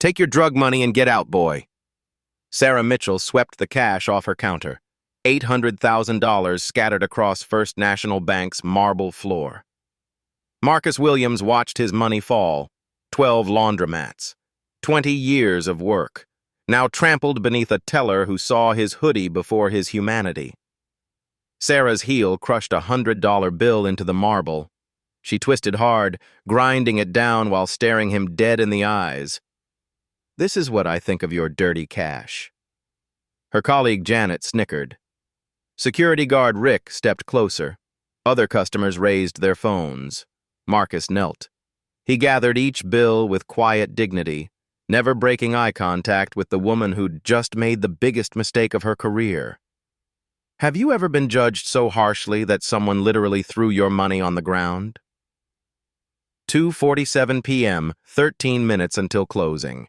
Take your drug money and get out, boy. Sarah Mitchell swept the cash off her counter. $800,000 scattered across First National Bank's marble floor. Marcus Williams watched his money fall. 12 laundromats. 20 years of work. Now trampled beneath a teller who saw his hoodie before his humanity. Sarah's heel crushed a $100 bill into the marble. She twisted hard, grinding it down while staring him dead in the eyes. This is what I think of your dirty cash. Her colleague Janet snickered. Security guard Rick stepped closer. Other customers raised their phones. Marcus knelt. He gathered each bill with quiet dignity, never breaking eye contact with the woman who'd just made the biggest mistake of her career. Have you ever been judged so harshly that someone literally threw your money on the ground? 2:47 p.m., 13 minutes until closing.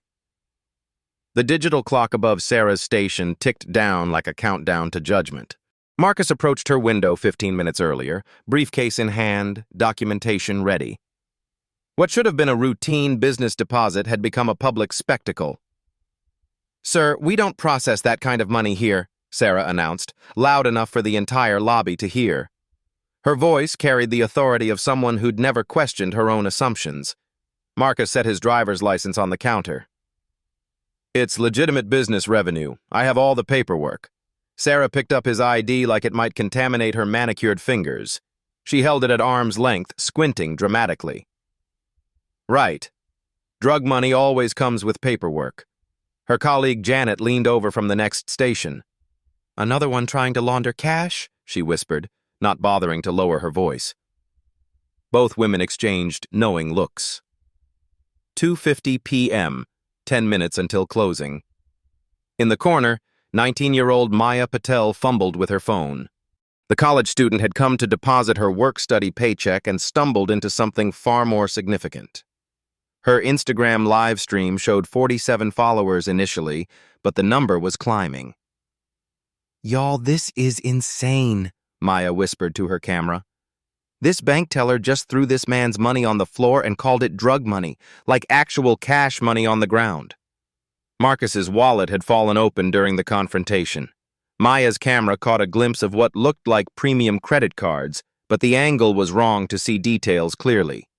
The digital clock above Sarah's station ticked down like a countdown to judgment. Marcus approached her window 15 minutes earlier, briefcase in hand, documentation ready. What should have been a routine business deposit had become a public spectacle. "Sir, we don't process that kind of money here," Sarah announced, loud enough for the entire lobby to hear. Her voice carried the authority of someone who'd never questioned her own assumptions. Marcus set his driver's license on the counter. "It's legitimate business revenue. I have all the paperwork." Sarah picked up his ID like it might contaminate her manicured fingers. She held it at arm's length, squinting dramatically. "Right. Drug money always comes with paperwork." Her colleague Janet leaned over from the next station. "Another one trying to launder cash?" she whispered, not bothering to lower her voice. Both women exchanged knowing looks. 2:50 p.m., 10 minutes until closing. In the corner, 19-year-old Maya Patel fumbled with her phone. The college student had come to deposit her work-study paycheck and stumbled into something far more significant. Her Instagram live stream showed 47 followers initially, but the number was climbing. "Y'all, this is insane," Maya whispered to her camera. "This bank teller just threw this man's money on the floor and called it drug money, like actual cash money on the ground." Marcus's wallet had fallen open during the confrontation. Maya's camera caught a glimpse of what looked like premium credit cards, but the angle was wrong to see details clearly.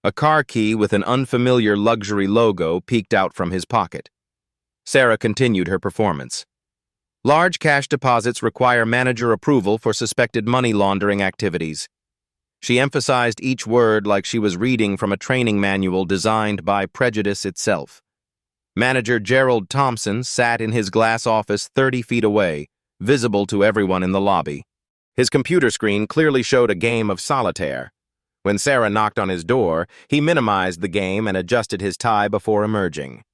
A car key with an unfamiliar luxury logo peeked out from his pocket. Sarah continued her performance. Large cash deposits require manager approval for suspected money laundering activities. She emphasized each word like she was reading from a training manual designed by prejudice itself. Manager Gerald Thompson sat in his glass office 30 feet away, visible to everyone in the lobby. His computer screen clearly showed a game of solitaire. When Sarah knocked on his door, he minimized the game and adjusted his tie before emerging.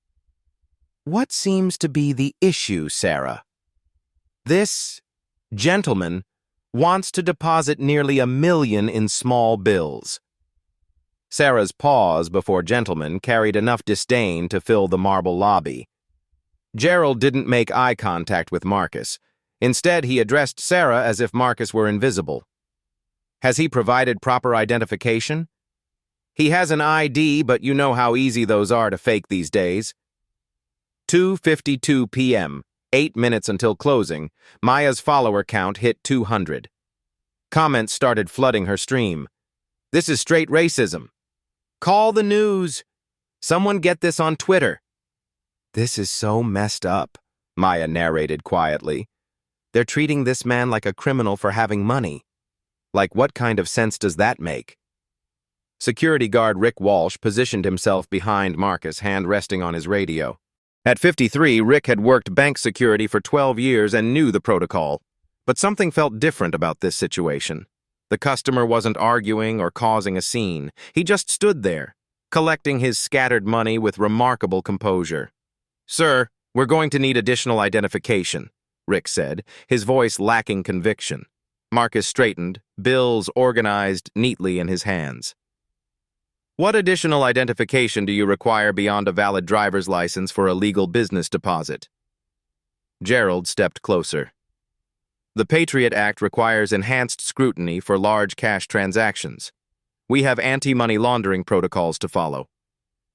"What seems to be the issue, Sarah?" "This gentleman wants to deposit nearly $1 million in small bills." Sarah's pause before gentleman carried enough disdain to fill the marble lobby. Gerald didn't make eye contact with Marcus. Instead, he addressed Sarah as if Marcus were invisible. "Has he provided proper identification?" "He has an ID, but you know how easy those are to fake these days." 2:52 p.m., 8 minutes until closing, Maya's follower count hit 200. Comments started flooding her stream. "This is straight racism." "Call the news." "Someone get this on Twitter." "This is so messed up," Maya narrated quietly. "They're treating this man like a criminal for having money. Like, what kind of sense does that make?" Security guard Rick Walsh positioned himself behind Marcus, hand resting on his radio. At 53, Rick had worked bank security for 12 years and knew the protocol. But something felt different about this situation. The customer wasn't arguing or causing a scene. He just stood there, collecting his scattered money with remarkable composure. "Sir, we're going to need additional identification," Rick said, his voice lacking conviction. Marcus straightened, bills organized neatly in his hands. "What additional identification do you require beyond a valid driver's license for a legal business deposit?" Gerald stepped closer. "The Patriot Act requires enhanced scrutiny for large cash transactions. We have anti-money laundering protocols to follow."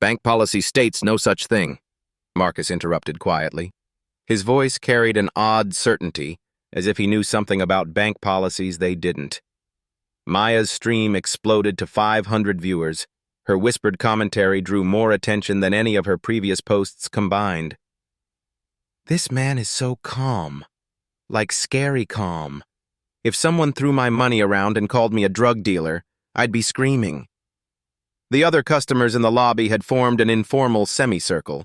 Bank policy states no such thing, Marcus interrupted quietly. His voice carried an odd certainty, as if he knew something about bank policies they didn't. Maya's stream exploded to 500 viewers. Her whispered commentary drew more attention than any of her previous posts combined. This man is so calm. Like scary calm. If someone threw my money around and called me a drug dealer, I'd be screaming. The other customers in the lobby had formed an informal semicircle.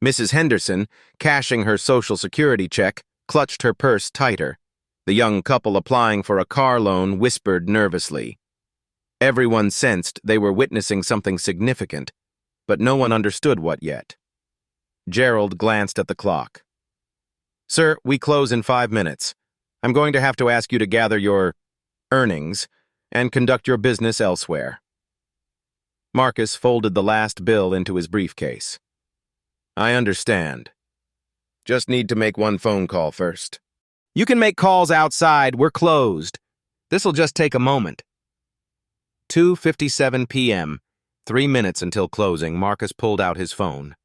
Mrs. Henderson, cashing her Social Security check, clutched her purse tighter. The young couple applying for a car loan whispered nervously. Everyone sensed they were witnessing something significant, but no one understood what yet. Gerald glanced at the clock. Sir, we close in 5 minutes. I'm going to have to ask you to gather your earnings and conduct your business elsewhere. Marcus folded the last bill into his briefcase. I understand. Just need to make one phone call first. You can make calls outside. We're closed. This'll just take a moment. 2:57 p.m., 3 minutes until closing, Marcus pulled out his phone.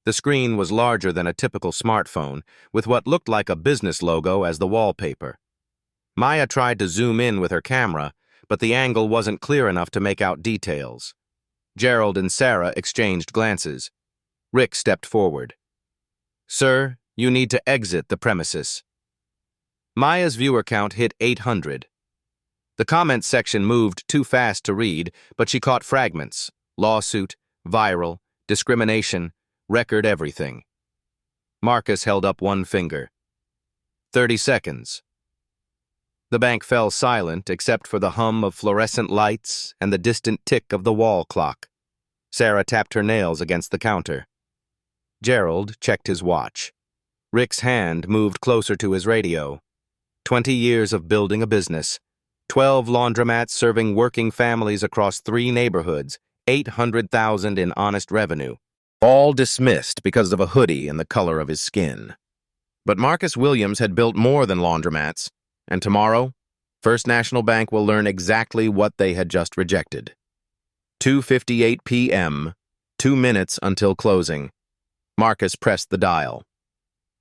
The screen was larger than a typical smartphone, with what looked like a business logo as the wallpaper. Maya tried to zoom in with her camera, but the angle wasn't clear enough to make out details. Gerald and Sarah exchanged glances. Rick stepped forward. Sir, you need to exit the premises. Maya's viewer count hit 800. The comments section moved too fast to read, but she caught fragments. Lawsuit, viral, discrimination, record everything. Marcus held up one finger. 30 seconds. The bank fell silent except for the hum of fluorescent lights and the distant tick of the wall clock. Sarah tapped her nails against the counter. Gerald checked his watch. Rick's hand moved closer to his radio. 20 years of building a business. 12 laundromats serving working families across 3 neighborhoods. 800,000 in honest revenue. All dismissed because of a hoodie and the color of his skin. But Marcus Williams had built more than laundromats. And tomorrow, First National Bank will learn exactly what they had just rejected. 2:58 p.m., 2 minutes until closing. Marcus pressed the dial.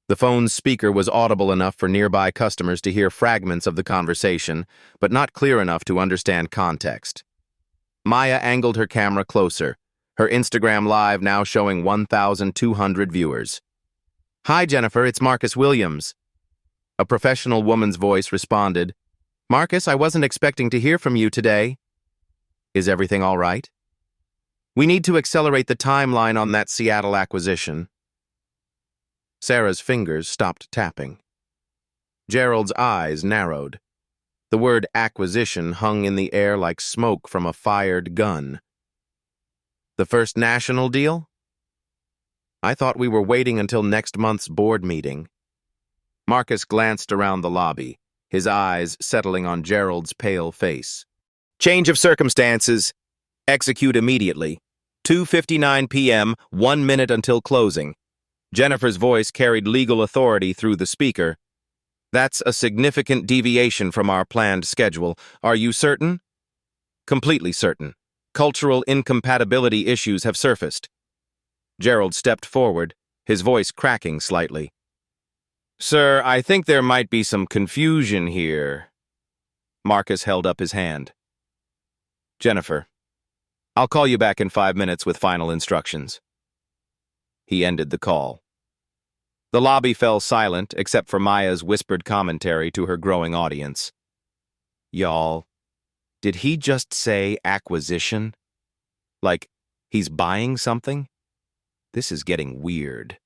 The phone's speaker was audible enough for nearby customers to hear fragments of the conversation, but not clear enough to understand context. Maya angled her camera closer, her Instagram Live now showing 1,200 viewers. Hi, Jennifer, it's Marcus Williams. A professional woman's voice responded, Marcus, I wasn't expecting to hear from you today. Is everything all right? We need to accelerate the timeline on that Seattle acquisition. Sarah's fingers stopped tapping. Gerald's eyes narrowed. The word acquisition hung in the air like smoke from a fired gun. The First National deal? I thought we were waiting until next month's board meeting. Marcus glanced around the lobby, his eyes settling on Gerald's pale face. Change of circumstances. Execute immediately. 2:59 p.m., 1 minute until closing. Jennifer's voice carried legal authority through the speaker. That's a significant deviation from our planned schedule. Are you certain? Completely certain. Cultural incompatibility issues have surfaced. Gerald stepped forward, his voice cracking slightly. Sir, I think there might be some confusion here. Marcus held up his hand. Jennifer, I'll call you back in 5 minutes with final instructions. He ended the call. The lobby fell silent except for Maya's whispered commentary to her growing audience. Y'all, did he just say acquisition? Like, he's buying something? This is getting weird.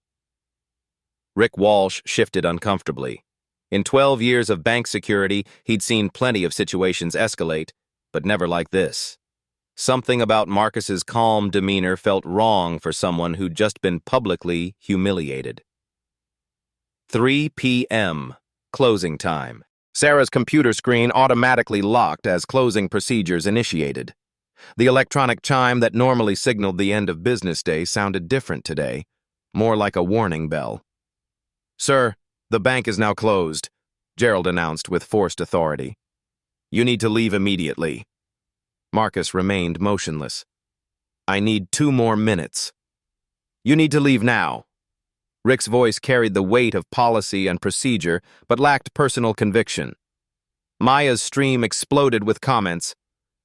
Rick Walsh shifted uncomfortably. In 12 years of bank security, he'd seen plenty of situations escalate, but never like this. Something about Marcus's calm demeanor felt wrong for someone who'd just been publicly humiliated. 3 p.m. Closing time. Sarah's computer screen automatically locked as closing procedures initiated. The electronic chime that normally signaled the end of business day sounded different today, more like a warning bell. "Sir, the bank is now closed," Gerald announced with forced authority. "You need to leave immediately." Marcus remained motionless. "I need 2 more minutes." "You need to leave now." Rick's voice carried the weight of policy and procedure, but lacked personal conviction. Maya's stream exploded with comments.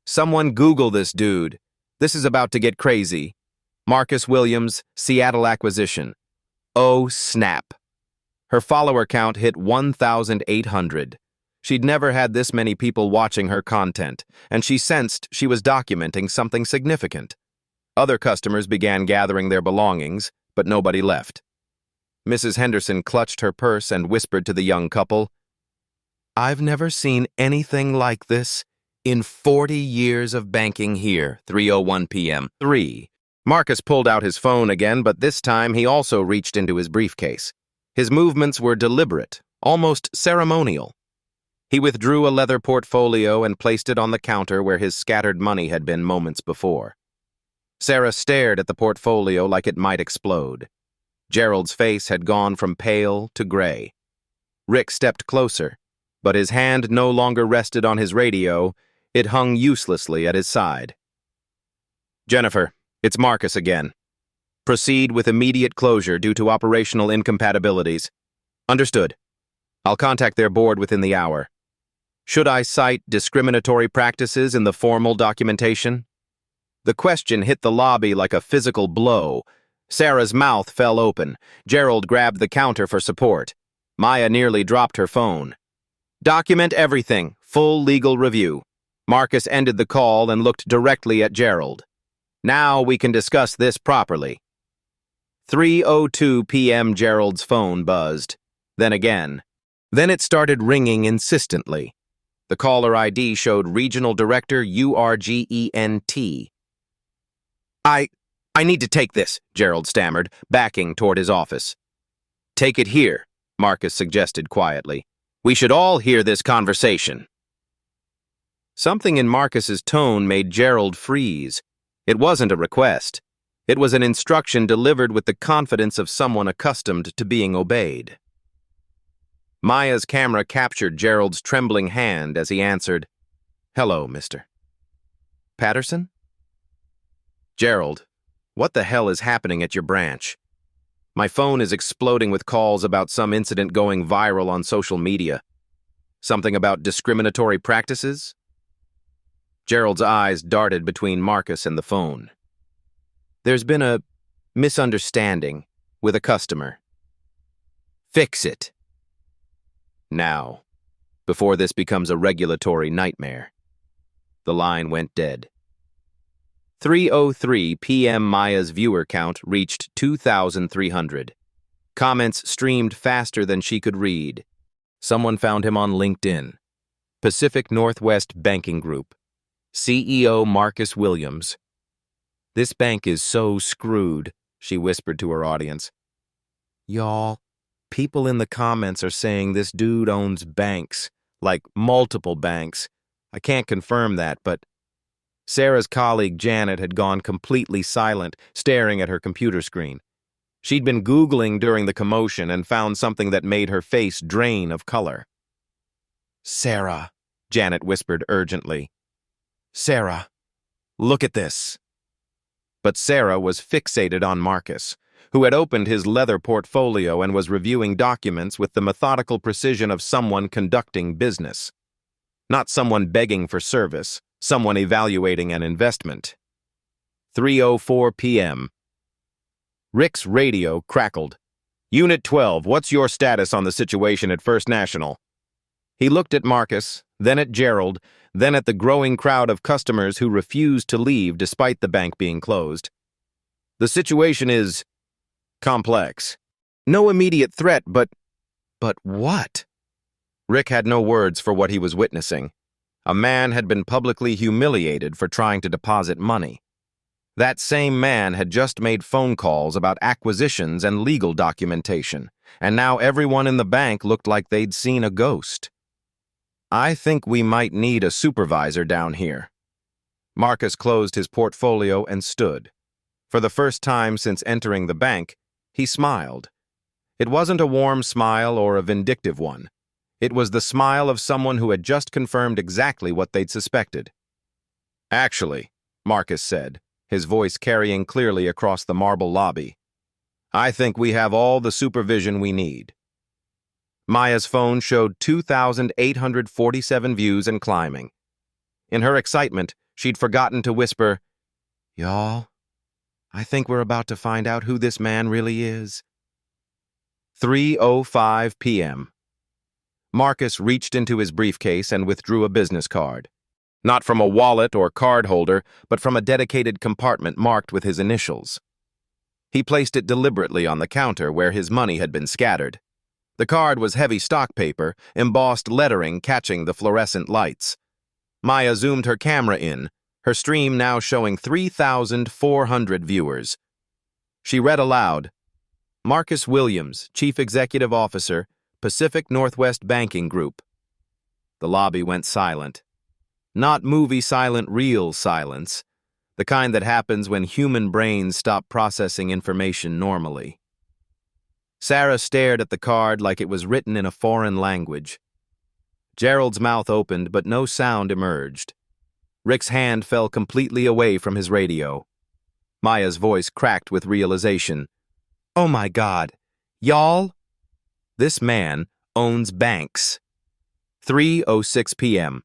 "Someone Google this dude. This is about to get crazy. Marcus Williams, Seattle acquisition. Oh, snap." Her follower count hit 1,800. She'd never had this many people watching her content, and she sensed she was documenting something significant. Other customers began gathering their belongings, but nobody left. Mrs. Henderson clutched her purse and whispered to the young couple, "I've never seen anything like this in 40 years of banking here." 3:01 p.m. 3. Marcus pulled out his phone again, but this time he also reached into his briefcase. His movements were deliberate, almost ceremonial. He withdrew a leather portfolio and placed it on the counter where his scattered money had been moments before. Sarah stared at the portfolio like it might explode. Gerald's face had gone from pale to gray. Rick stepped closer, but his hand no longer rested on his radio. It hung uselessly at his side. "Jennifer, it's Marcus again. Proceed with immediate closure due to operational incompatibilities." "Understood. I'll contact their board within the hour." "Should I cite discriminatory practices in the formal documentation?" The question hit the lobby like a physical blow. Sarah's mouth fell open. Gerald grabbed the counter for support. Maya nearly dropped her phone. "Document everything. Full legal review." Marcus ended the call and looked directly at Gerald. "Now we can discuss this properly." 3:02 p.m. Gerald's phone buzzed. Then again. Then it started ringing insistently. The caller ID showed Regional Director URGENT. I need to take this," Gerald stammered, backing toward his office. "Take it here," Marcus suggested quietly. "We should all hear this conversation." Something in Marcus's tone made Gerald freeze. It wasn't a request. It was an instruction delivered with the confidence of someone accustomed to being obeyed. Maya's camera captured Gerald's trembling hand as he answered, "Hello, Mr. Patterson?" "Gerald, what the hell is happening at your branch? My phone is exploding with calls about some incident going viral on social media. Something about discriminatory practices?" Gerald's eyes darted between Marcus and the phone. "There's been a misunderstanding with a customer." "Fix it. Now, before this becomes a regulatory nightmare." The line went dead. 3:03 p.m. Maya's viewer count reached 2,300. Comments streamed faster than she could read. Someone found him on LinkedIn. Pacific Northwest Banking Group. CEO Marcus Williams. "This bank is so screwed," she whispered to her audience. "Y'all, people in the comments are saying this dude owns banks, like multiple banks. I can't confirm that, but..." Sarah's colleague Janet had gone completely silent, staring at her computer screen. She'd been Googling during the commotion and found something that made her face drain of color. "Sarah," Janet whispered urgently. "Sarah, look at this." But Sarah was fixated on Marcus, who had opened his leather portfolio and was reviewing documents with the methodical precision of someone conducting business. Not someone begging for service, someone evaluating an investment. 3:04 p.m. Rick's radio crackled. "Unit 12, what's your status on the situation at First National?" He looked at Marcus, then at Gerald, then at the growing crowd of customers who refused to leave despite the bank being closed. "The situation is complex. No immediate threat, but what? Rick had no words for what he was witnessing. A man had been publicly humiliated for trying to deposit money. That same man had just made phone calls about acquisitions and legal documentation, and now everyone in the bank looked like they'd seen a ghost. I think we might need a supervisor down here. Marcus closed his portfolio and stood. For the first time since entering the bank, he smiled. It wasn't a warm smile or a vindictive one. It was the smile of someone who had just confirmed exactly what they'd suspected. Actually, Marcus said, his voice carrying clearly across the marble lobby, I think we have all the supervision we need. Maya's phone showed 2,847 views and climbing. In her excitement, she'd forgotten to whisper, "Y'all, I think we're about to find out who this man really is." 3:05 p.m. Marcus reached into his briefcase and withdrew a business card. Not from a wallet or card holder, but from a dedicated compartment marked with his initials. He placed it deliberately on the counter where his money had been scattered. The card was heavy stock paper, embossed lettering catching the fluorescent lights. Maya zoomed her camera in, her stream now showing 3,400 viewers. She read aloud, Marcus Williams, Chief Executive Officer, Pacific Northwest Banking Group. The lobby went silent. Not movie silent, real silence, the kind that happens when human brains stop processing information normally. Sarah stared at the card like it was written in a foreign language. Gerald's mouth opened, but no sound emerged. Rick's hand fell completely away from his radio. Maya's voice cracked with realization. Oh my God, y'all? This man owns banks. 3:06 p.m.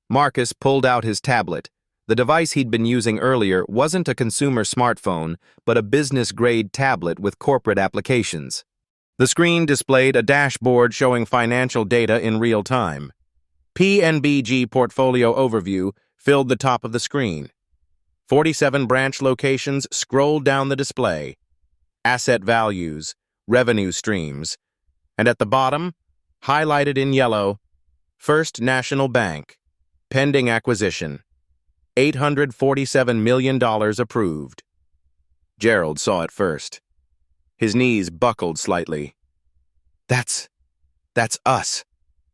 Marcus pulled out his tablet. The device he'd been using earlier wasn't a consumer smartphone, but a business-grade tablet with corporate applications. The screen displayed a dashboard showing financial data in real time. PNBG Portfolio Overview filled the top of the screen. 47 branch locations scrolled down the display. Asset values, revenue streams, and at the bottom, highlighted in yellow, First National Bank, pending acquisition, $847 million approved. Gerald saw it first. His knees buckled slightly. That's us.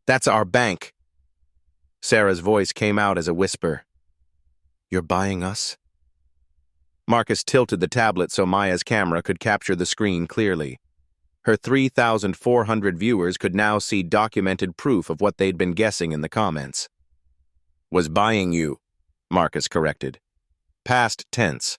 That's our bank. Sarah's voice came out as a whisper. You're buying us? Marcus tilted the tablet so Maya's camera could capture the screen clearly. Her 3,400 viewers could now see documented proof of what they'd been guessing in the comments. Was buying you, Marcus corrected. Past tense.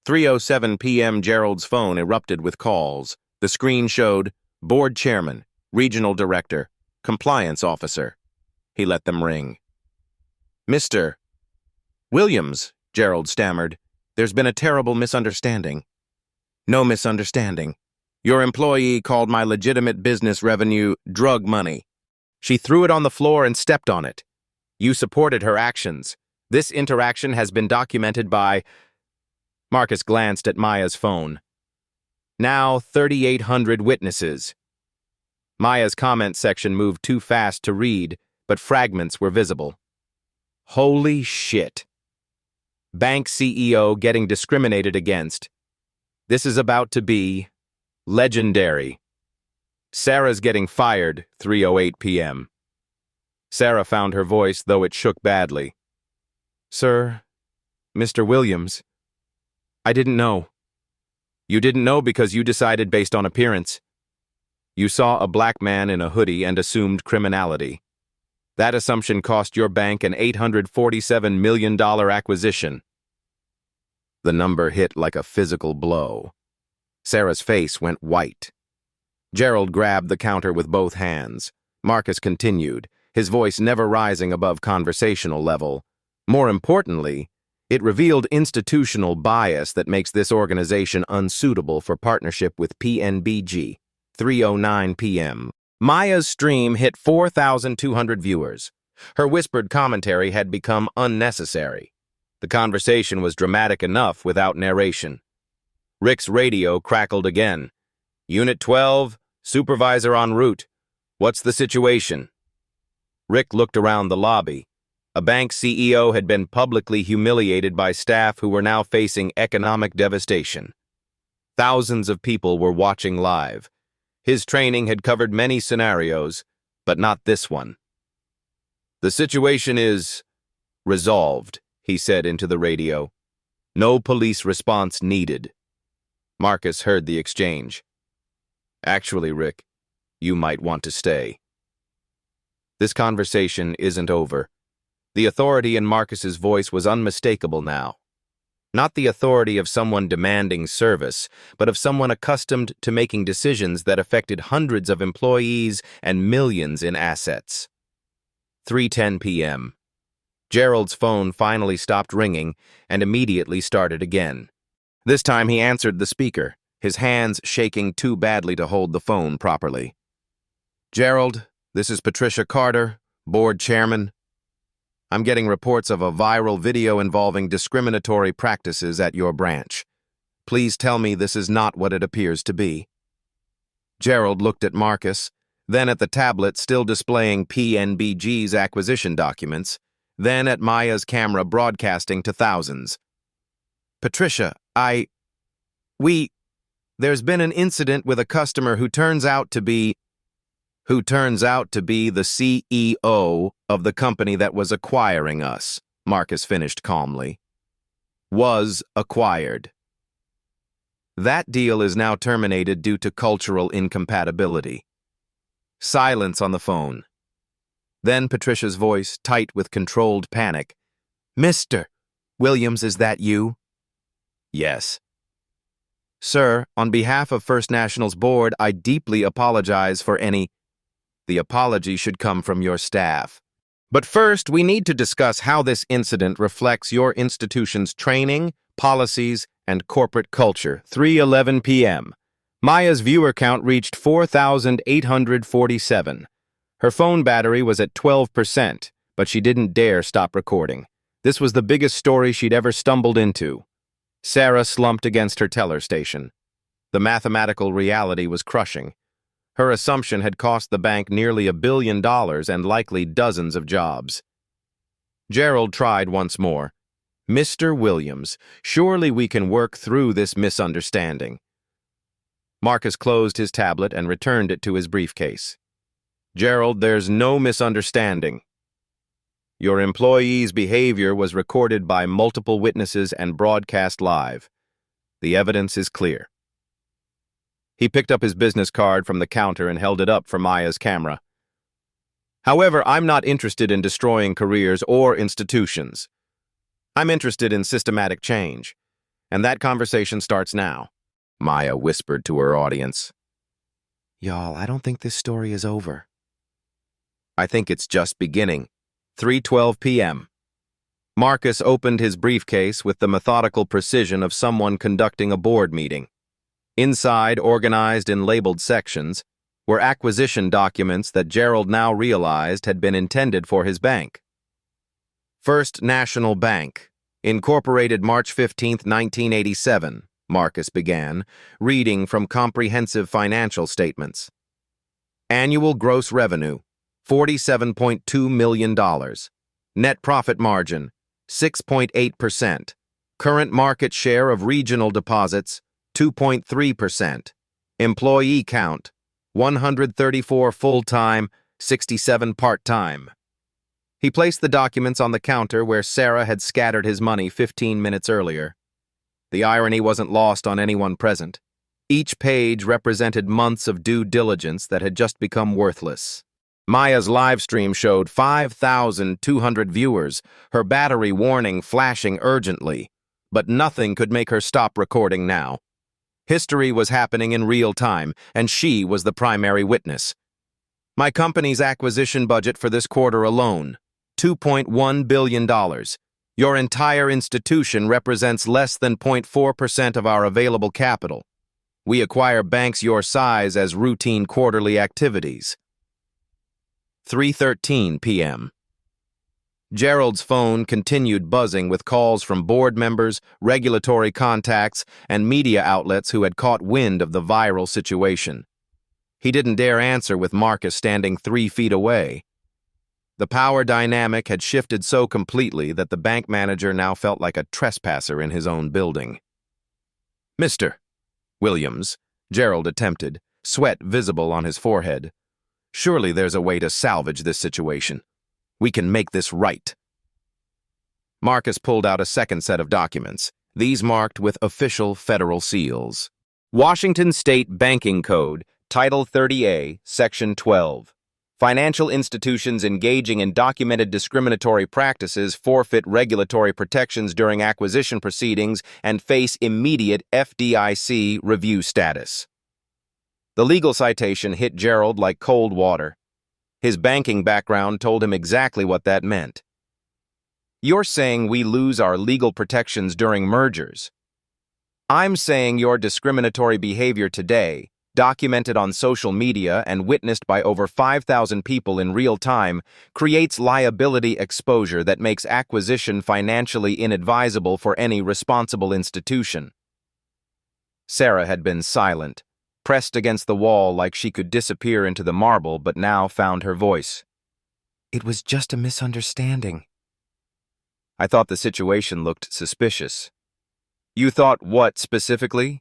3:07 p.m. Gerald's phone erupted with calls. The screen showed Board Chairman, Regional Director, Compliance Officer. He let them ring. Mr. Williams, Gerald stammered. There's been a terrible misunderstanding. No misunderstanding. Your employee called my legitimate business revenue drug money. She threw it on the floor and stepped on it. You supported her actions. This interaction has been documented by... Marcus glanced at Maya's phone. Now 3,800 witnesses. Maya's comment section moved too fast to read, but fragments were visible. Holy shit. Bank CEO getting discriminated against. This is about to be legendary. Sarah's getting fired, 3:08 p.m. Sarah found her voice, though it shook badly. Sir, Mr. Williams, I didn't know. You didn't know because you decided based on appearance. You saw a black man in a hoodie and assumed criminality. That assumption cost your bank an $847 million acquisition. The number hit like a physical blow. Sarah's face went white. Gerald grabbed the counter with both hands. Marcus continued, his voice never rising above conversational level. More importantly, it revealed institutional bias that makes this organization unsuitable for partnership with PNBG. 3:09 p.m. Maya's stream hit 4,200 viewers. Her whispered commentary had become unnecessary. The conversation was dramatic enough without narration. Rick's radio crackled again. Unit 12, supervisor en route. What's the situation? Rick looked around the lobby. A bank CEO had been publicly humiliated by staff who were now facing economic devastation. Thousands of people were watching live. His training had covered many scenarios, but not this one. The situation is resolved, he said into the radio. No police response needed. Marcus heard the exchange. Actually, Rick, you might want to stay. This conversation isn't over. The authority in Marcus's voice was unmistakable now. Not the authority of someone demanding service, but of someone accustomed to making decisions that affected hundreds of employees and millions in assets. 3:10 p.m. Gerald's phone finally stopped ringing and immediately started again. This time he answered the speaker, his hands shaking too badly to hold the phone properly. Gerald, this is Patricia Carter, board chairman. I'm getting reports of a viral video involving discriminatory practices at your branch. Please tell me this is not what it appears to be. Gerald looked at Marcus, then at the tablet still displaying PNBG's acquisition documents, then at Maya's camera broadcasting to thousands. Patricia, there's been an incident with a customer who turns out to be the CEO of the company that was acquiring us, Marcus finished calmly. Was acquired. That deal is now terminated due to cultural incompatibility. Silence on the phone. Then Patricia's voice, tight with controlled panic. Mr. Williams, is that you? Yes. Sir, on behalf of First National's board, I deeply apologize for any... The apology should come from your staff. But first, we need to discuss how this incident reflects your institution's training, policies, and corporate culture. 3:11 p.m. Maya's viewer count reached 4,847. Her phone battery was at 12%, but she didn't dare stop recording. This was the biggest story she'd ever stumbled into. Sarah slumped against her teller station. The mathematical reality was crushing. Her assumption had cost the bank nearly $1 billion and likely dozens of jobs. Gerald tried once more. Mr. Williams, surely we can work through this misunderstanding. Marcus closed his tablet and returned it to his briefcase. Gerald, there's no misunderstanding. Your employee's behavior was recorded by multiple witnesses and broadcast live. The evidence is clear. He picked up his business card from the counter and held it up for Maya's camera. However, I'm not interested in destroying careers or institutions. I'm interested in systematic change. And that conversation starts now. Maya whispered to her audience. Y'all, I don't think this story is over. I think it's just beginning. 3:12 p.m. Marcus opened his briefcase with the methodical precision of someone conducting a board meeting. Inside, organized in labeled sections, were acquisition documents that Gerald now realized had been intended for his bank. First National Bank, incorporated March 15, 1987, Marcus began, reading from comprehensive financial statements. Annual gross revenue, $47.2 million. Net profit margin, 6.8%. Current market share of regional deposits, 2.3%. Employee count, 134 full-time, 67 part-time. He placed the documents on the counter where Sarah had scattered his money 15 minutes earlier. The irony wasn't lost on anyone present. Each page represented months of due diligence that had just become worthless. Maya's live stream showed 5,200 viewers, her battery warning flashing urgently, but nothing could make her stop recording now. History was happening in real time, and she was the primary witness. My company's acquisition budget for this quarter alone, $2.1 billion. Your entire institution represents less than 0.4% of our available capital. We acquire banks your size as routine quarterly activities. 3:13 p.m. Gerald's phone continued buzzing with calls from board members, regulatory contacts, and media outlets who had caught wind of the viral situation. He didn't dare answer with Marcus standing 3 feet away. The power dynamic had shifted so completely that the bank manager now felt like a trespasser in his own building. "Mr. Williams," Gerald attempted, sweat visible on his forehead. "Surely there's a way to salvage this situation. We can make this right." Marcus pulled out a second set of documents, these marked with official federal seals. Washington State Banking Code, Title 30A, Section 12. Financial institutions engaging in documented discriminatory practices forfeit regulatory protections during acquisition proceedings and face immediate FDIC review status. The legal citation hit Gerald like cold water. His banking background told him exactly what that meant. "You're saying we lose our legal protections during mergers. I'm saying your discriminatory behavior today, documented on social media and witnessed by over 5,000 people in real time, creates liability exposure that makes acquisition financially inadvisable for any responsible institution." Sarah had been silent, pressed against the wall like she could disappear into the marble, but now found her voice. "It was just a misunderstanding." "I thought the situation looked suspicious." "You thought what specifically?"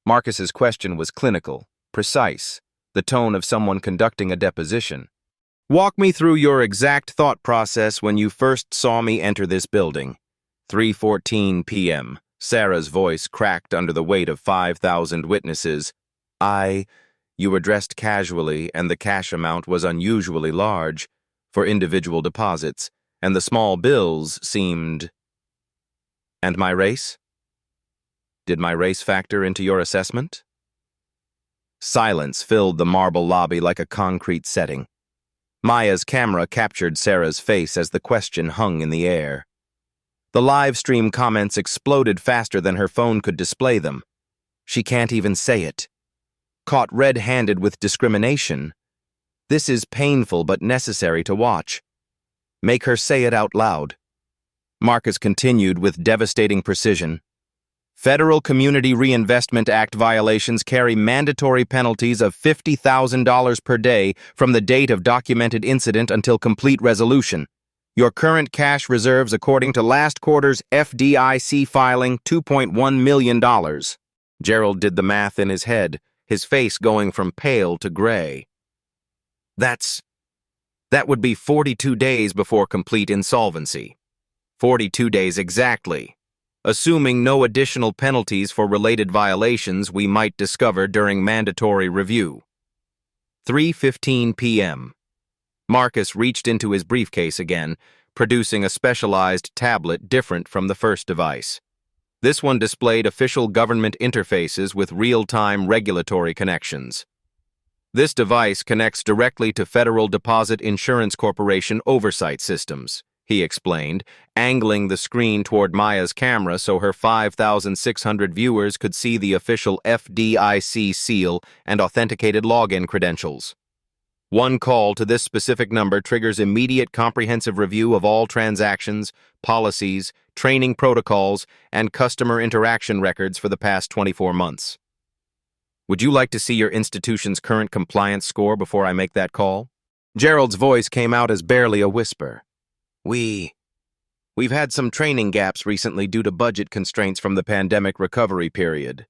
Marcus's question was clinical, precise, the tone of someone conducting a deposition. "Walk me through your exact thought process when you first saw me enter this building." 3:14 p.m. Sarah's voice cracked under the weight of 5,000 witnesses. You were dressed casually, and the cash amount was unusually large for individual deposits, and the small bills seemed..." "And my race? Did my race factor into your assessment?" Silence filled the marble lobby like a concrete setting. Maya's camera captured Sarah's face as the question hung in the air. The live stream comments exploded faster than her phone could display them. "She can't even say it. Caught red-handed with discrimination. This is painful but necessary to watch. Make her say it out loud." Marcus continued with devastating precision. "Federal Community Reinvestment Act violations carry mandatory penalties of $50,000 per day from the date of documented incident until complete resolution. Your current cash reserves according to last quarter's FDIC filing, $2.1 million. Gerald did the math in his head, his face going from pale to gray. That would be 42 days before complete insolvency. 42 days exactly, assuming no additional penalties for related violations we might discover during mandatory review." 3:15 p.m. Marcus reached into his briefcase again, producing a specialized tablet different from the first device. This one displayed official government interfaces with real-time regulatory connections. This device connects directly to Federal Deposit Insurance Corporation oversight systems, he explained, angling the screen toward Maya's camera so her 5,600 viewers could see the official FDIC seal and authenticated login credentials. One call to this specific number triggers immediate comprehensive review of all transactions, policies, training protocols, and customer interaction records for the past 24 months. Would you like to see your institution's current compliance score before I make that call? Gerald's voice came out as barely a whisper. We've had some training gaps recently due to budget constraints from the pandemic recovery period.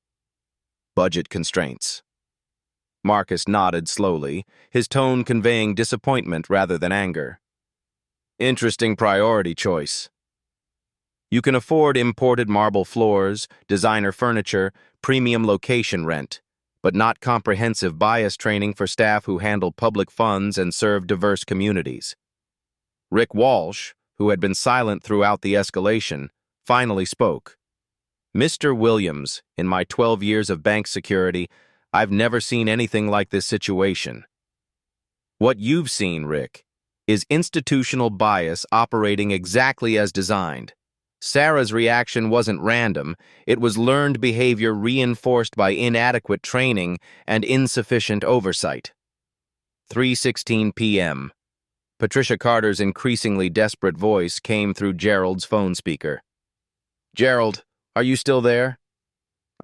Budget constraints. Marcus nodded slowly, his tone conveying disappointment rather than anger. Interesting priority choice. You can afford imported marble floors, designer furniture, premium location rent, but not comprehensive bias training for staff who handle public funds and serve diverse communities. Rick Walsh, who had been silent throughout the escalation, finally spoke. Mr. Williams, in my 12 years of bank security, I've never seen anything like this situation. What you've seen, Rick, is institutional bias operating exactly as designed. Sarah's reaction wasn't random, it was learned behavior reinforced by inadequate training and insufficient oversight. 3:16 p.m. Patricia Carter's increasingly desperate voice came through Gerald's phone speaker. "Gerald, are you still there?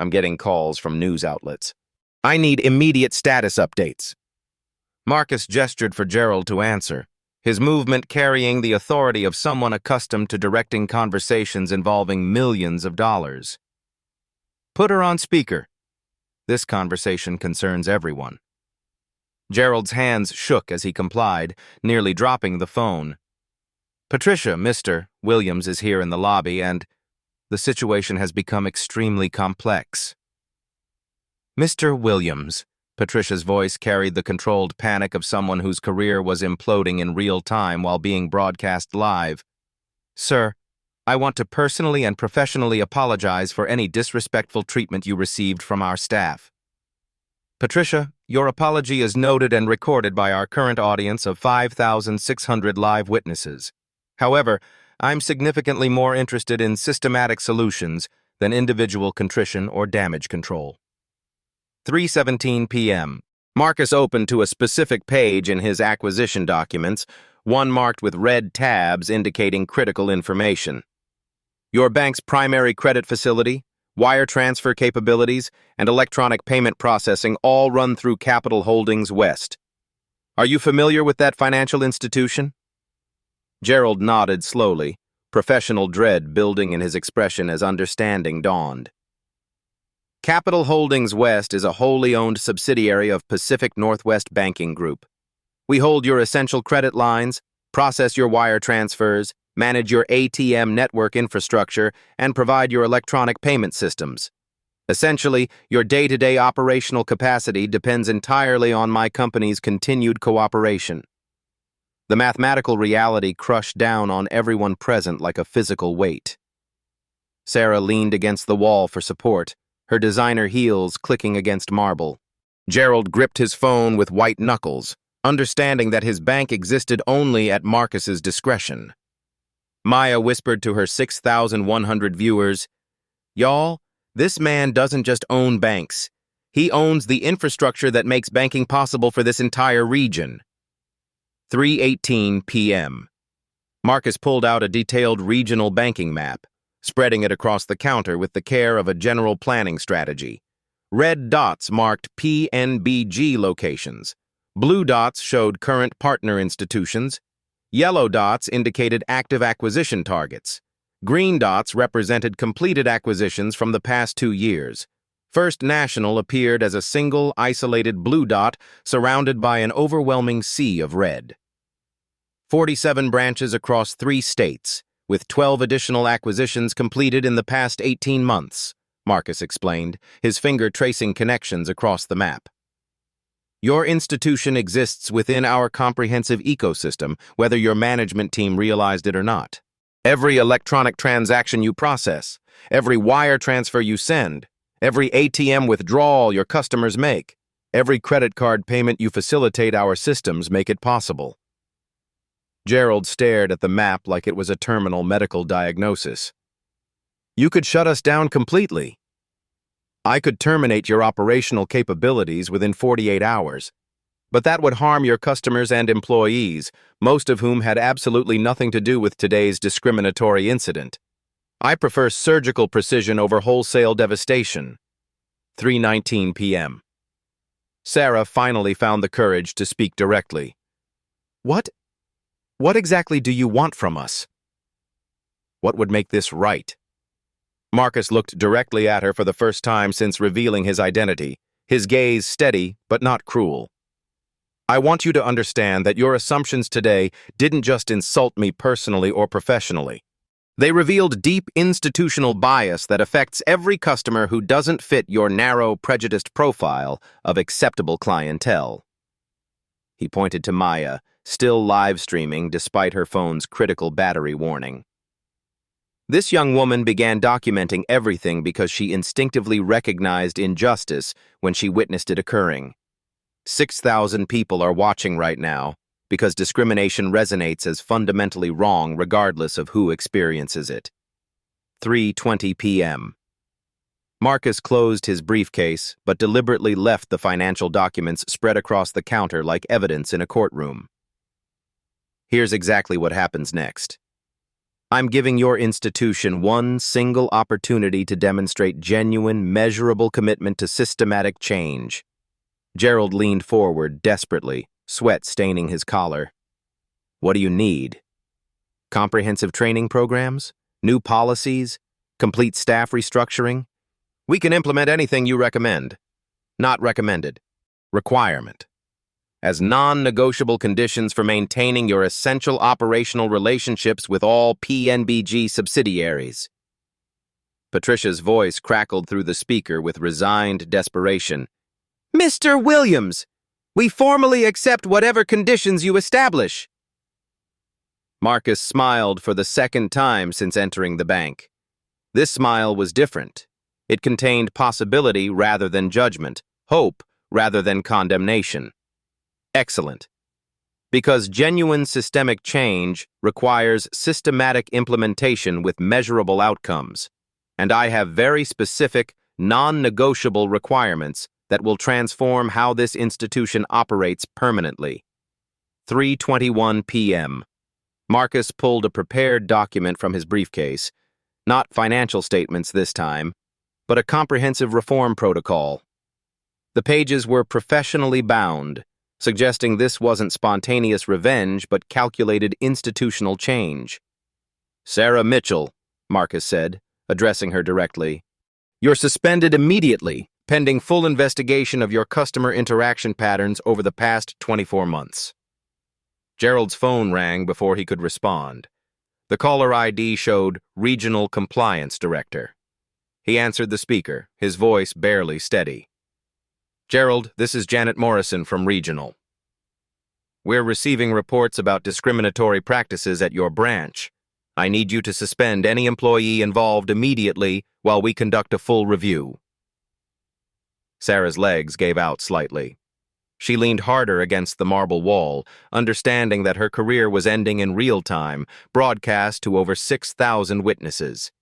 I'm getting calls from news outlets. I need immediate status updates." Marcus gestured for Gerald to answer, his movement carrying the authority of someone accustomed to directing conversations involving millions of dollars. "Put her on speaker. This conversation concerns everyone." Gerald's hands shook as he complied, nearly dropping the phone. "Patricia, Mr. Williams is here in the lobby, and the situation has become extremely complex." "Mr. Williams," Patricia's voice carried the controlled panic of someone whose career was imploding in real time while being broadcast live. "Sir, I want to personally and professionally apologize for any disrespectful treatment you received from our staff." "Patricia, your apology is noted and recorded by our current audience of 5,600 live witnesses. However, I'm significantly more interested in systematic solutions than individual contrition or damage control." 3:17 p.m. Marcus opened to a specific page in his acquisition documents, one marked with red tabs indicating critical information. "Your bank's primary credit facility, wire transfer capabilities, and electronic payment processing all run through Capital Holdings West. Are you familiar with that financial institution?" Gerald nodded slowly, professional dread building in his expression as understanding dawned. "Capital Holdings West is a wholly owned subsidiary of Pacific Northwest Banking Group. We hold your essential credit lines, process your wire transfers, manage your ATM network infrastructure, and provide your electronic payment systems. Essentially, your day-to-day operational capacity depends entirely on my company's continued cooperation." The mathematical reality crushed down on everyone present like a physical weight. Sarah leaned against the wall for support, her designer heels clicking against marble. Gerald gripped his phone with white knuckles, understanding that his bank existed only at Marcus's discretion. Maya whispered to her 6,100 viewers, "Y'all, this man doesn't just own banks. He owns the infrastructure that makes banking possible for this entire region." 3:18 p.m. Marcus pulled out a detailed regional banking map, spreading it across the counter with the care of a general planning strategy. Red dots marked PNBG locations. Blue dots showed current partner institutions. Yellow dots indicated active acquisition targets. Green dots represented completed acquisitions from the past 2 years. First National appeared as a single, isolated blue dot surrounded by an overwhelming sea of red. 47 branches across 3 states, with 12 additional acquisitions completed in the past 18 months, Marcus explained, his finger tracing connections across the map. "Your institution exists within our comprehensive ecosystem, whether your management team realized it or not. Every electronic transaction you process, every wire transfer you send, every ATM withdrawal your customers make, every credit card payment you facilitate, our systems make it possible." Gerald stared at the map like it was a terminal medical diagnosis. "You could shut us down completely. I could terminate your operational capabilities within 48 hours. But that would harm your customers and employees, most of whom had absolutely nothing to do with today's discriminatory incident. I prefer surgical precision over wholesale devastation." 3:19 p.m. Sarah finally found the courage to speak directly. What exactly do you want from us?" "What would make this right?" Marcus looked directly at her for the first time since revealing his identity, his gaze steady but not cruel. "I want you to understand that your assumptions today didn't just insult me personally or professionally. They revealed deep institutional bias that affects every customer who doesn't fit your narrow, prejudiced profile of acceptable clientele." He pointed to Maya, still live streaming despite her phone's critical battery warning. This young woman began documenting everything because she instinctively recognized injustice when she witnessed it occurring. 6,000 people are watching right now because discrimination resonates as fundamentally wrong regardless of who experiences it. 3:20 p.m. Marcus closed his briefcase but deliberately left the financial documents spread across the counter like evidence in a courtroom. Here's exactly what happens next. I'm giving your institution one single opportunity to demonstrate genuine, measurable commitment to systematic change. Gerald leaned forward desperately, sweat staining his collar. What do you need? Comprehensive training programs? New policies? Complete staff restructuring? We can implement anything you recommend. Not recommended. Requirement. As non-negotiable conditions for maintaining your essential operational relationships with all PNBG subsidiaries. Patricia's voice crackled through the speaker with resigned desperation. Mr. Williams, we formally accept whatever conditions you establish. Marcus smiled for the second time since entering the bank. This smile was different. It contained possibility rather than judgment, hope rather than condemnation. Excellent. Because genuine systemic change requires systematic implementation with measurable outcomes, and I have very specific, non-negotiable requirements that will transform how this institution operates permanently. 3:21 p.m. Marcus pulled a prepared document from his briefcase, not financial statements this time, but a comprehensive reform protocol. The pages were professionally bound, suggesting this wasn't spontaneous revenge but calculated institutional change. Sarah Mitchell, Marcus said, addressing her directly, you're suspended immediately, pending full investigation of your customer interaction patterns over the past 24 months. Gerald's phone rang before he could respond. The caller ID showed Regional Compliance Director. He answered the speaker, his voice barely steady. Gerald, this is Janet Morrison from Regional. We're receiving reports about discriminatory practices at your branch. I need you to suspend any employee involved immediately while we conduct a full review. Sarah's legs gave out slightly. She leaned harder against the marble wall, understanding that her career was ending in real time, broadcast to over 6,000 witnesses.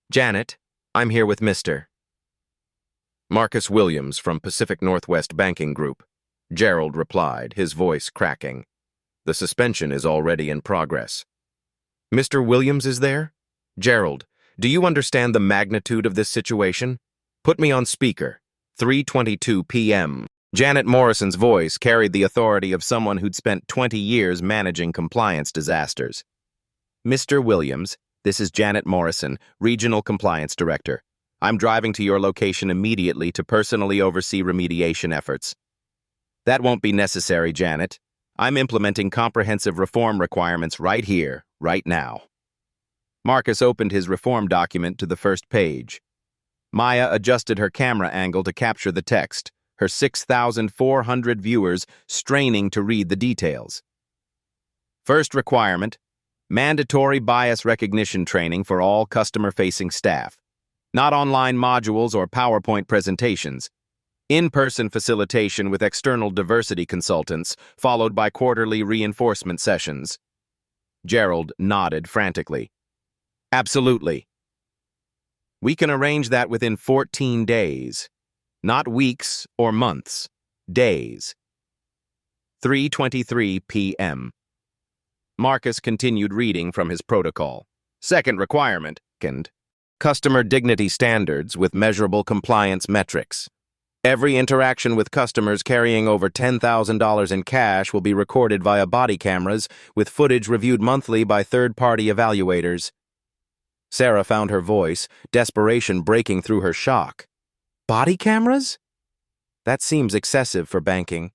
Janet, I'm here with Mr. Marcus Williams from Pacific Northwest Banking Group. Gerald replied, his voice cracking. The suspension is already in progress. Mr. Williams is there? Gerald, do you understand the magnitude of this situation? Put me on speaker. 3:22 p.m. Janet Morrison's voice carried the authority of someone who'd spent 20 years managing compliance disasters. Mr. Williams, this is Janet Morrison, Regional Compliance Director. I'm driving to your location immediately to personally oversee remediation efforts. That won't be necessary, Janet. I'm implementing comprehensive reform requirements right here, right now. Marcus opened his reform document to the first page. Maya adjusted her camera angle to capture the text, her 6,400 viewers straining to read the details. First requirement, mandatory bias recognition training for all customer-facing staff. Not online modules or PowerPoint presentations. In-person facilitation with external diversity consultants, followed by quarterly reinforcement sessions. Gerald nodded frantically. Absolutely. We can arrange that within 14 days. Not weeks or months. Days. 3:23 p.m. Marcus continued reading from his protocol. Second requirement, customer dignity standards with measurable compliance metrics. Every interaction with customers carrying over $10,000 in cash will be recorded via body cameras, with footage reviewed monthly by third-party evaluators. Sarah found her voice, desperation breaking through her shock. Body cameras? That seems excessive for banking.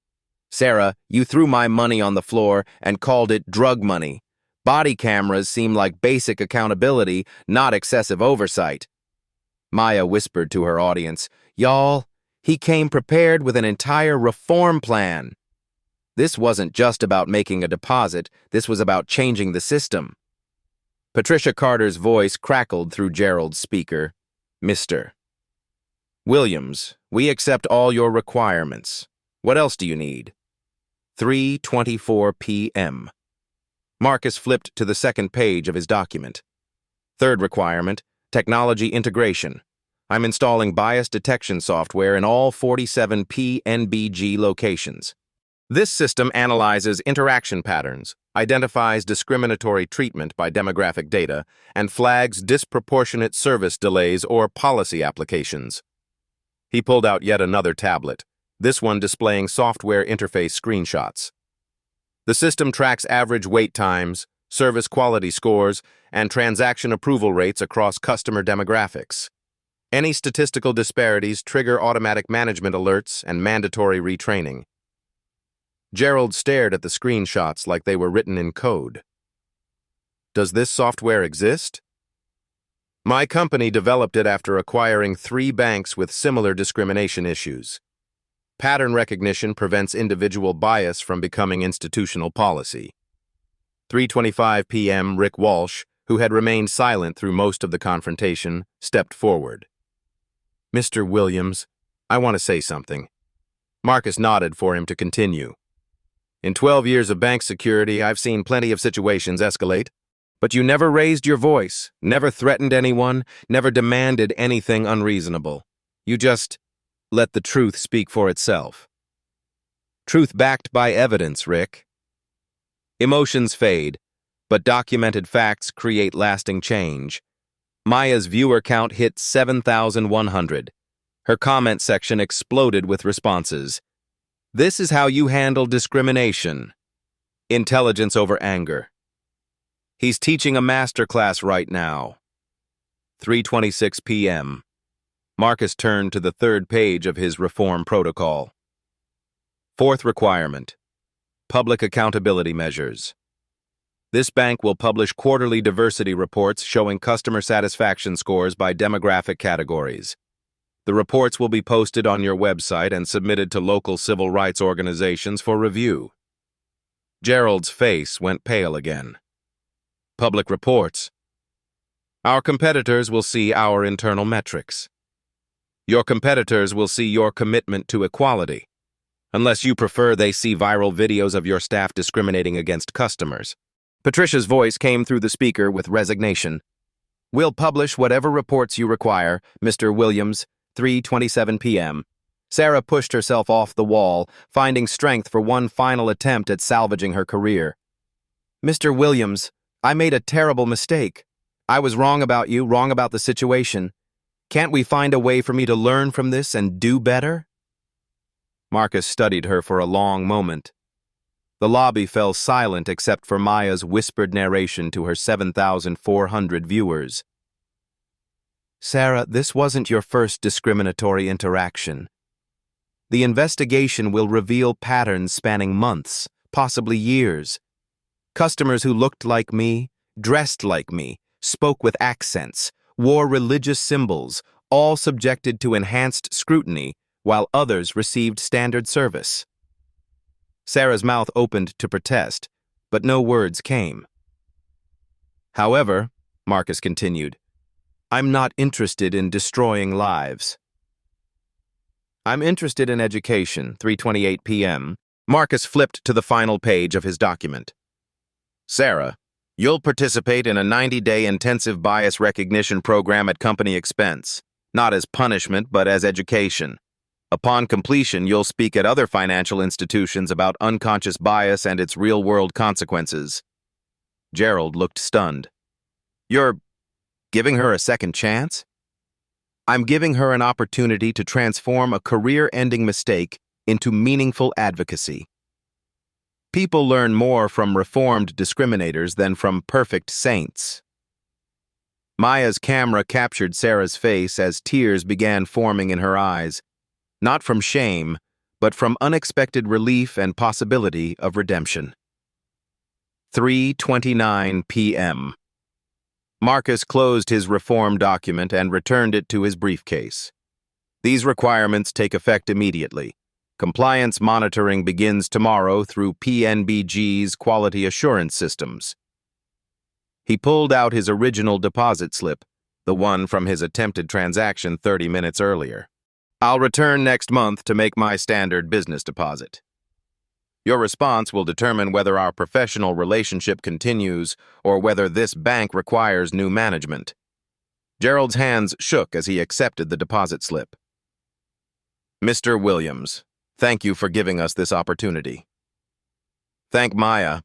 Sarah, you threw my money on the floor and called it drug money. Body cameras seem like basic accountability, not excessive oversight. Maya whispered to her audience, Y'all, he came prepared with an entire reform plan. This wasn't just about making a deposit, this was about changing the system. Patricia Carter's voice crackled through Gerald's speaker. Mr. Williams, we accept all your requirements. What else do you need? 3:24 p.m. Marcus flipped to the second page of his document. Third requirement, technology integration. I'm installing bias detection software in all 47 PNBG locations. This system analyzes interaction patterns, identifies discriminatory treatment by demographic data, and flags disproportionate service delays or policy applications. He pulled out yet another tablet, this one displaying software interface screenshots. The system tracks average wait times, service quality scores, and transaction approval rates across customer demographics. Any statistical disparities trigger automatic management alerts and mandatory retraining. Gerald stared at the screenshots like they were written in code. Does this software exist? My company developed it after acquiring 3 banks with similar discrimination issues. Pattern recognition prevents individual bias from becoming institutional policy. 3:25 p.m. Rick Walsh, who had remained silent through most of the confrontation, stepped forward. Mr. Williams, I want to say something. Marcus nodded for him to continue. In 12 years of bank security, I've seen plenty of situations escalate, but you never raised your voice, never threatened anyone, never demanded anything unreasonable. You just let the truth speak for itself. Truth backed by evidence, Rick. Emotions fade, but documented facts create lasting change. Maya's viewer count hit 7,100. Her comment section exploded with responses. This is how you handle discrimination. Intelligence over anger. He's teaching a masterclass right now. 3:26 p.m. Marcus turned to the 3rd page of his reform protocol. 4th requirement: public accountability measures. This bank will publish quarterly diversity reports showing customer satisfaction scores by demographic categories. The reports will be posted on your website and submitted to local civil rights organizations for review. Gerald's face went pale again. Public reports. Our competitors will see our internal metrics. Your competitors will see your commitment to equality, unless you prefer they see viral videos of your staff discriminating against customers. Patricia's voice came through the speaker with resignation. We'll publish whatever reports you require, Mr. Williams, 3:27 p.m. Sarah pushed herself off the wall, finding strength for one final attempt at salvaging her career. Mr. Williams, I made a terrible mistake. I was wrong about you, wrong about the situation. Can't we find a way for me to learn from this and do better? Marcus studied her for a long moment. The lobby fell silent except for Maya's whispered narration to her 7,400 viewers. Sarah, this wasn't your first discriminatory interaction. The investigation will reveal patterns spanning months, possibly years. Customers who looked like me, dressed like me, spoke with accents, wore religious symbols, all subjected to enhanced scrutiny, while others received standard service. Sarah's mouth opened to protest, but no words came. However, Marcus continued, I'm not interested in destroying lives. I'm interested in education, 3:28 p.m. Marcus flipped to the final page of his document. Sarah, you'll participate in a 90-day intensive bias recognition program at company expense, not as punishment but as education. Upon completion, you'll speak at other financial institutions about unconscious bias and its real-world consequences. Gerald looked stunned. You're giving her a second chance? I'm giving her an opportunity to transform a career-ending mistake into meaningful advocacy. People learn more from reformed discriminators than from perfect saints. Maya's camera captured Sarah's face as tears began forming in her eyes, not from shame, but from unexpected relief and possibility of redemption. 3:29 p.m. Marcus closed his reform document and returned it to his briefcase. These requirements take effect immediately. Compliance monitoring begins tomorrow through PNBG's quality assurance systems. He pulled out his original deposit slip, the one from his attempted transaction 30 minutes earlier. I'll return next month to make my standard business deposit. Your response will determine whether our professional relationship continues or whether this bank requires new management. Gerald's hands shook as he accepted the deposit slip. Mr. Williams, thank you for giving us this opportunity. Thank Maya.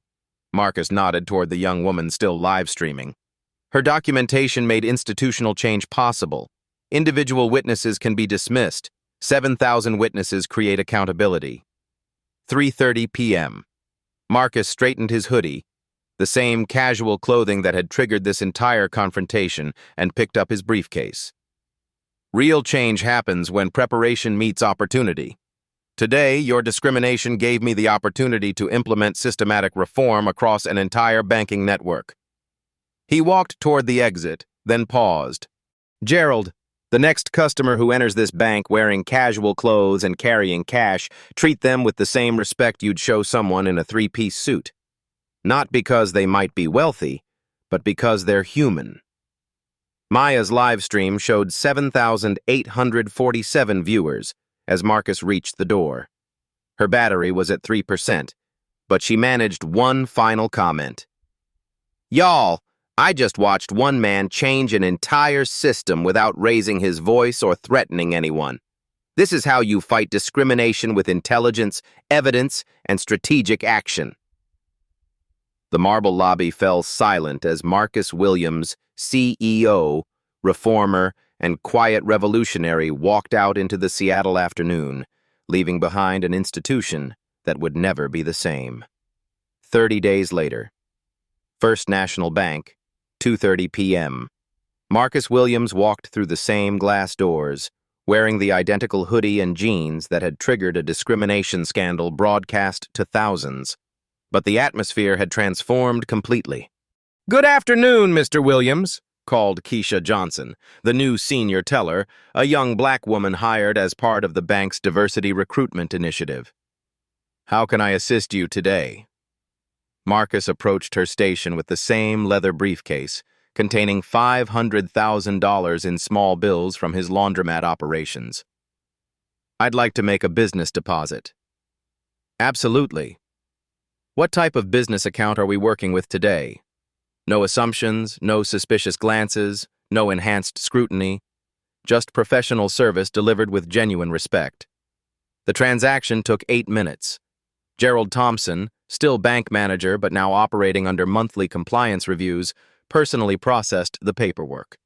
Marcus nodded toward the young woman still live streaming. Her documentation made institutional change possible. Individual witnesses can be dismissed. 7,000 witnesses create accountability. 3:30 p.m. Marcus straightened his hoodie, the same casual clothing that had triggered this entire confrontation, and picked up his briefcase. Real change happens when preparation meets opportunity. Today, your discrimination gave me the opportunity to implement systematic reform across an entire banking network. He walked toward the exit, then paused. Gerald, the next customer who enters this bank wearing casual clothes and carrying cash, treat them with the same respect you'd show someone in a three-piece suit. Not because they might be wealthy, but because they're human. Maya's live stream showed 7,847 viewers as Marcus reached the door. Her battery was at 3%, but she managed one final comment. Y'all, I just watched one man change an entire system without raising his voice or threatening anyone. This is how you fight discrimination with intelligence, evidence, and strategic action. The marble lobby fell silent as Marcus Williams, CEO, reformer, and quiet revolutionary walked out into the Seattle afternoon, leaving behind an institution that would never be the same. 30 days later, First National Bank, 2:30 p.m. Marcus Williams walked through the same glass doors, wearing the identical hoodie and jeans that had triggered a discrimination scandal broadcast to thousands. But the atmosphere had transformed completely. "Good afternoon, Mr. Williams," called Keisha Johnson, the new senior teller, a young black woman hired as part of the bank's diversity recruitment initiative. "How can I assist you today?" Marcus approached her station with the same leather briefcase, containing $500,000 in small bills from his laundromat operations. "I'd like to make a business deposit." "Absolutely. What type of business account are we working with today? No assumptions, no suspicious glances, no enhanced scrutiny, just professional service delivered with genuine respect." The transaction took 8 minutes. Gerald Thompson, still bank manager but now operating under monthly compliance reviews, personally processed the paperwork.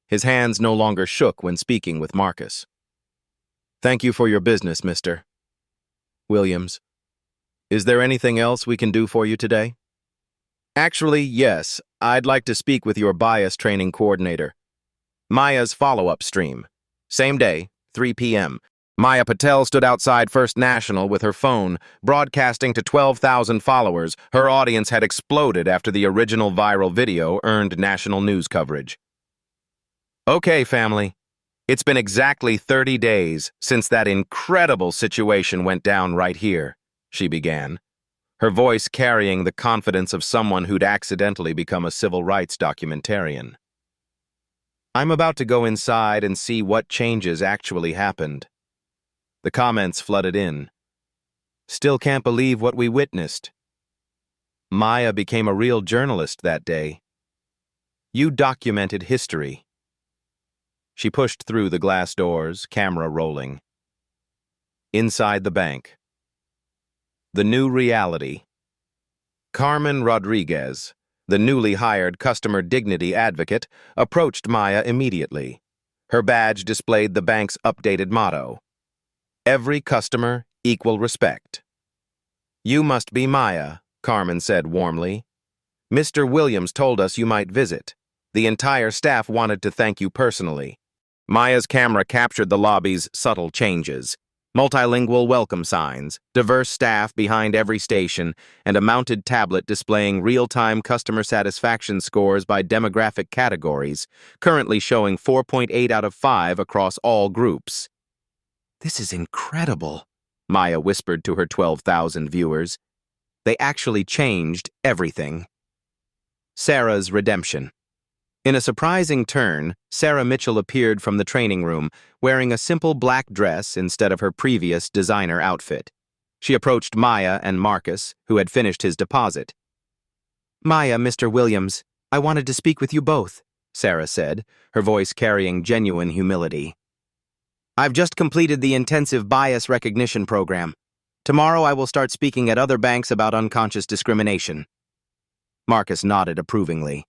His hands no longer shook when speaking with Marcus. "Thank you for your business, Mr. Williams. Is there anything else we can do for you today?" "Actually, yes. I'd like to speak with your bias training coordinator." Maya's follow-up stream. Same day, 3 p.m. Maya Patel stood outside First National with her phone, broadcasting to 12,000 followers. Her audience had exploded after the original viral video earned national news coverage. "Okay, family. It's been exactly 30 days since that incredible situation went down right here," she began, her voice carrying the confidence of someone who'd accidentally become a civil rights documentarian. "I'm about to go inside and see what changes actually happened." The comments flooded in. "Still can't believe what we witnessed." "Maya became a real journalist that day." "You documented history." She pushed through the glass doors, camera rolling. Inside the bank. The new reality. Carmen Rodriguez, the newly hired customer dignity advocate, approached Maya immediately. Her badge displayed the bank's updated motto: "Every customer, equal respect." "You must be Maya," Carmen said warmly. "Mr. Williams told us you might visit. The entire staff wanted to thank you personally." Maya's camera captured the lobby's subtle changes. Multilingual welcome signs, diverse staff behind every station, and a mounted tablet displaying real-time customer satisfaction scores by demographic categories, currently showing 4.8 out of 5 across all groups. "This is incredible," Maya whispered to her 12,000 viewers. They actually changed everything. Sarah's redemption. In a surprising turn, Sarah Mitchell appeared from the training room, wearing a simple black dress instead of her previous designer outfit. She approached Maya and Marcus, who had finished his deposit. "Maya, Mr. Williams, I wanted to speak with you both," Sarah said, her voice carrying genuine humility. "I've just completed the intensive bias recognition program. Tomorrow I will start speaking at other banks about unconscious discrimination. Marcus nodded approvingly.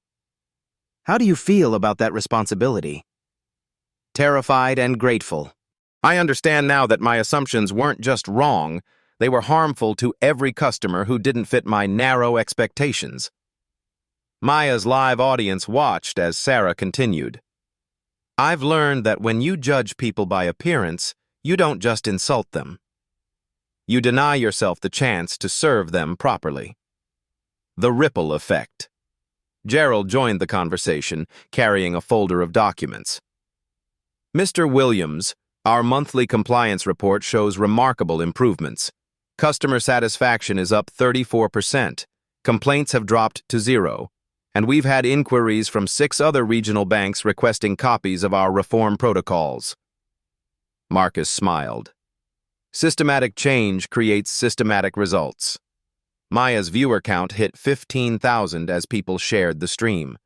How do you feel about that responsibility? Terrified and grateful. I understand now that my assumptions weren't just wrong, they were harmful to every customer who didn't fit my narrow expectations. Maya's live audience watched as Sarah continued. I've learned that when you judge people by appearance, you don't just insult them. You deny yourself the chance to serve them properly. The ripple effect. Gerald joined the conversation, carrying a folder of documents. Mr. Williams, our monthly compliance report shows remarkable improvements. Customer satisfaction is up 34%. Complaints have dropped to 0. And we've had inquiries from 6 other regional banks requesting copies of our reform protocols. Marcus smiled. Systematic change creates systematic results. Maya's viewer count hit 15,000 as people shared the stream.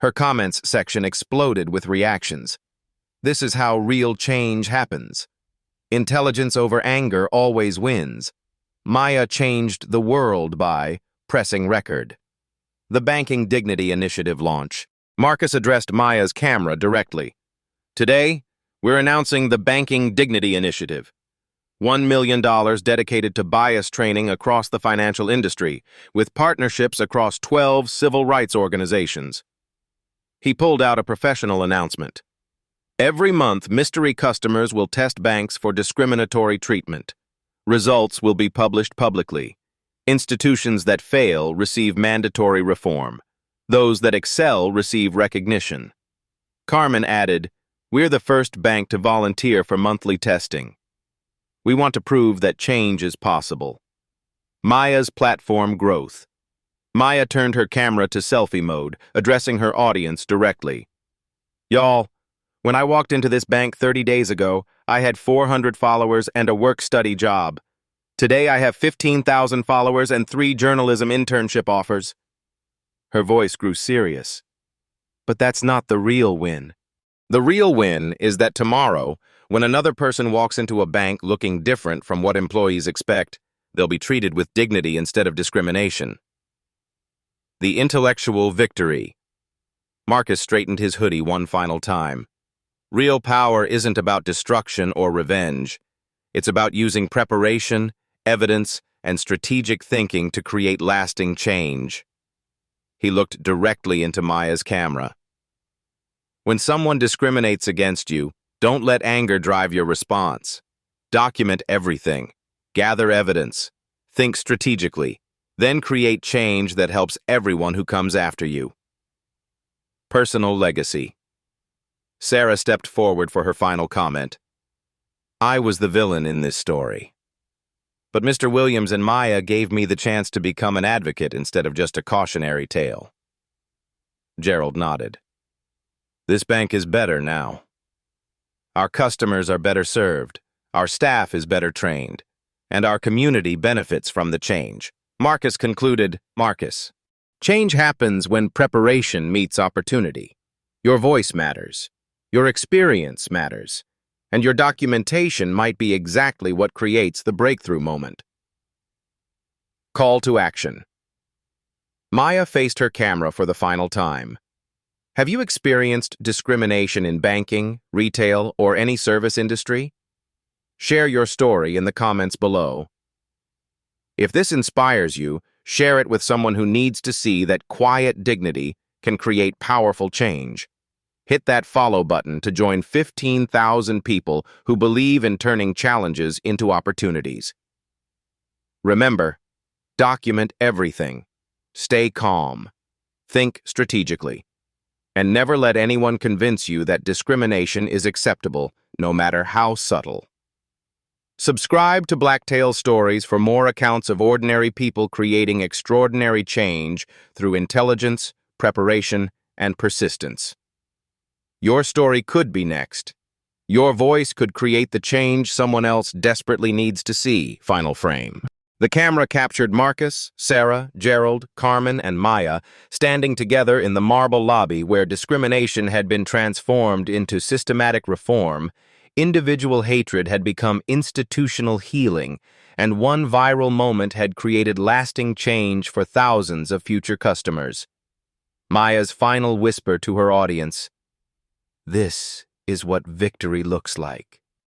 Her comments section exploded with reactions. This is how real change happens. Intelligence over anger always wins. Maya changed the world by pressing record. The Banking Dignity Initiative launch. Marcus addressed Maya's camera directly. Today, we're announcing the Banking Dignity Initiative. $1 million dedicated to bias training across the financial industry, with partnerships across 12 civil rights organizations. He pulled out a professional announcement. Every month, mystery customers will test banks for discriminatory treatment. Results will be published publicly. Institutions that fail receive mandatory reform. Those that excel receive recognition. Carmen added, "We're the first bank to volunteer for monthly testing. We want to prove that change is possible." Maya's platform growth. Maya turned her camera to selfie mode, addressing her audience directly. Y'all, when I walked into this bank 30 days ago, I had 400 followers and a work-study job. Today I have 15,000 followers and 3 journalism internship offers. Her voice grew serious. But that's not the real win. The real win is that tomorrow, when another person walks into a bank looking different from what employees expect, they'll be treated with dignity instead of discrimination. The intellectual victory. Marcus straightened his hoodie one final time. Real power isn't about destruction or revenge. It's about using preparation, evidence, and strategic thinking to create lasting change. He looked directly into Maya's camera. When someone discriminates against you, don't let anger drive your response. Document everything. Gather evidence. Think strategically. Then create change that helps everyone who comes after you. Personal legacy. Sarah stepped forward for her final comment. I was the villain in this story. But Mr. Williams and Maya gave me the chance to become an advocate instead of just a cautionary tale. Gerald nodded. This bank is better now. Our customers are better served, our staff is better trained, and our community benefits from the change. Marcus concluded, Marcus, change happens when preparation meets opportunity. Your voice matters. Your experience matters. And your documentation might be exactly what creates the breakthrough moment. Call to action. Maya faced her camera for the final time. Have you experienced discrimination in banking, retail, or any service industry? Share your story in the comments below. If this inspires you, share it with someone who needs to see that quiet dignity can create powerful change. Hit that follow button to join 15,000 people who believe in turning challenges into opportunities. Remember, document everything. Stay calm. Think strategically. And never let anyone convince you that discrimination is acceptable, no matter how subtle. Subscribe to Blacktail Stories for more accounts of ordinary people creating extraordinary change through intelligence, preparation, and persistence. Your story could be next. Your voice could create the change someone else desperately needs to see. Final frame. The camera captured Marcus, Sarah, Gerald, Carmen, and Maya standing together in the marble lobby where discrimination had been transformed into systematic reform Individual hatred had become institutional healing, and one viral moment had created lasting change for thousands of future customers. Maya's final whisper to her audience: "This is what victory looks like."